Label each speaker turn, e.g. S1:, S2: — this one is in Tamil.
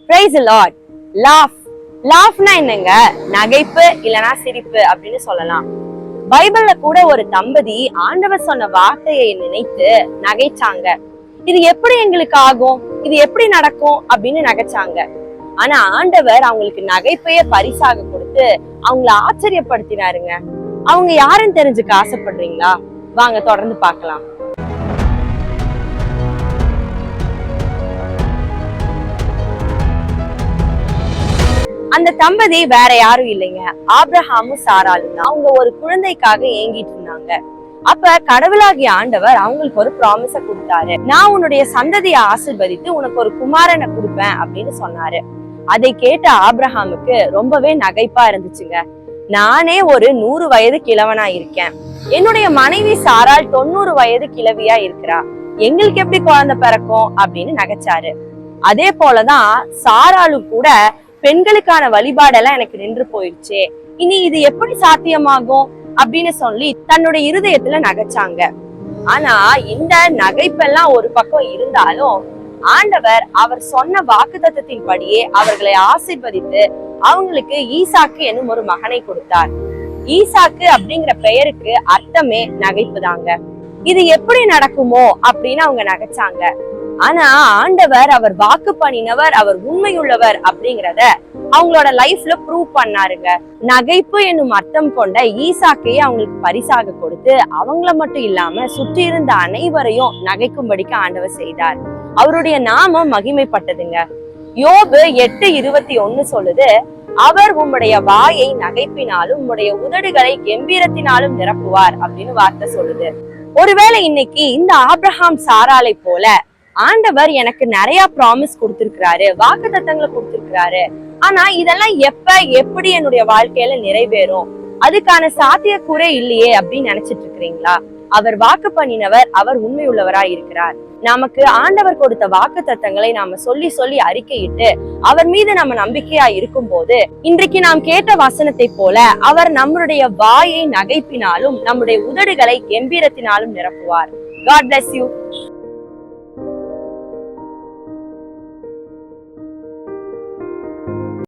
S1: Praise the Lord. லாஃப்னா என்னங்க? நகைப்பு இல்லனா சிரிப்பு அப்படின்னு சொல்லலாம். பைபிள்ல கூட ஒரு தம்பதி ஆண்டவர் சொன்ன வார்த்தையை நினைத்து நகைச்சாங்க. இது எப்படி எங்களுக்கு ஆகும், இது எப்படி நடக்கும் அப்படின்னு நகைச்சாங்க. ஆனா ஆண்டவர் அவங்களுக்கு நகைப்பைய பரிசாக கொடுத்து அவங்கள ஆச்சரியப்படுத்தினாருங்க. அவங்க யாருன்னு தெரிஞ்சுக்க ஆசைப்படுறீங்களா? வாங்க தொடர்ந்து பார்க்கலாம். அந்த தம்பதி வேற யாரும் இல்லைங்க, ஆபிரகாமும் சாராளும். அவங்க ஒரு குழந்தைக்காக ஏங்கிட்டு இருந்தாங்க. அப்ப கடவுளாகிய ஆண்டவர் அவங்களுக்கு ஒரு ப்ராமிஸ கொடுத்தாரு. நான் உன்னுடைய சந்ததியை ஆசீர்வதித்து உனக்கு ஒரு குமாரனை கொடுப்பேன் அப்படின்னு சொன்னாரு. அதை கேட்ட ஆபிரகாமுக்கு ரொம்பவே நகைப்பா இருந்துச்சுங்க. நானே ஒரு 100 வயது கிழவனா இருக்கேன், என்னுடைய மனைவி சாராள் 90 வயது கிழவியா இருக்கிறா, எங்களுக்கு எப்படி குழந்தை பிறக்கும் அப்படின்னு நகைச்சாரு. அதே போலதான் சாராளு கூட பெண்களுக்கான வழிபாடெல்லாம் எனக்கு நின்று போயிடுச்சே, இனி இது எப்படி சாத்தியமாகும் அப்படின்னு சொல்லி தன்னுடைய இருதயத்துல நகைச்சாங்க. ஆனா இந்த நகைப்பெல்லாம் ஒரு பக்கம் இருந்தாலும் ஆண்டவர் அவர் சொன்ன வாக்குத்தத்தத்தின் படியே அவர்களை ஆசீர்வதித்து அவங்களுக்கு ஈசாக்கு என்னும் ஒரு மகனை கொடுத்தார். ஈசாக்கு அப்படிங்கிற பெயருக்கு அர்த்தமே நகைப்பு தாங்க. இது எப்படி நடக்குமோ அப்படின்னு அவங்க நகைச்சாங்க. ஆனா ஆண்டவர் அவர் வாக்கு பண்ணினவர், அவர் உண்மையுள்ளவர் அப்படிங்கிறத அவங்களோட லைஃப்ல ப்ரூவ் பண்ணாருங்க. நகைப்பு என்னும் அர்த்தம் கொண்ட ஈசாக்கையே அவங்களுக்கு பரிசாக கொடுத்து அவங்கள மட்டும் இல்லாம சுற்றி இருந்த அனைவரையும் நகைக்கும்படிக்கு ஆண்டவர் செய்தார். அவருடைய நாமம் மகிமைப்பட்டதுங்க. யோபு 8:21 சொல்லுது, அவர் உம்முடைய வாயை நகைப்பினாலும் உம்முடைய உதடுகளை கம்பீரத்தினாலும் நிரப்புவார் அப்படின்னு வார்த்தை சொல்லுது. ஒருவேளை இன்னைக்கு இந்த ஆபிரகாம் சாராளை போல ஆண்டவர் எனக்கு நிறைய ப்ராமிஸ் கொடுத்திருக்கிறாரு, வாக்குத்தத்தங்களை கொடுத்திருக்கிறாரு, ஆனா இதெல்லாம் எப்ப எப்படி என்னுடைய வாழ்க்கையில நிறைவேறும், அதுக்கான சாத்தியக்கூறே இல்லையே அப்படின்னு நினைச்சிட்டு இருக்கிறீங்களா? அவர் வாக்கு பண்ணினவர், அவர் உண்மையுள்ளவரா இருக்கிறார். நமக்கு ஆண்டவர் கொடுத்த வாக்கு தத்தங்களை நாம சொல்லி சொல்லி அறிக்கையிட்டு அவர் மீது நம்ம நம்பிக்கையா இருக்கும் போது இன்றைக்கு நாம் கேட்ட வசனத்தை போல அவர் நம்மளுடைய வாயை நகைப்பினாலும் நம்முடைய உதடுகளை கம்பீரத்தினாலும் நிரப்புவார். God bless you.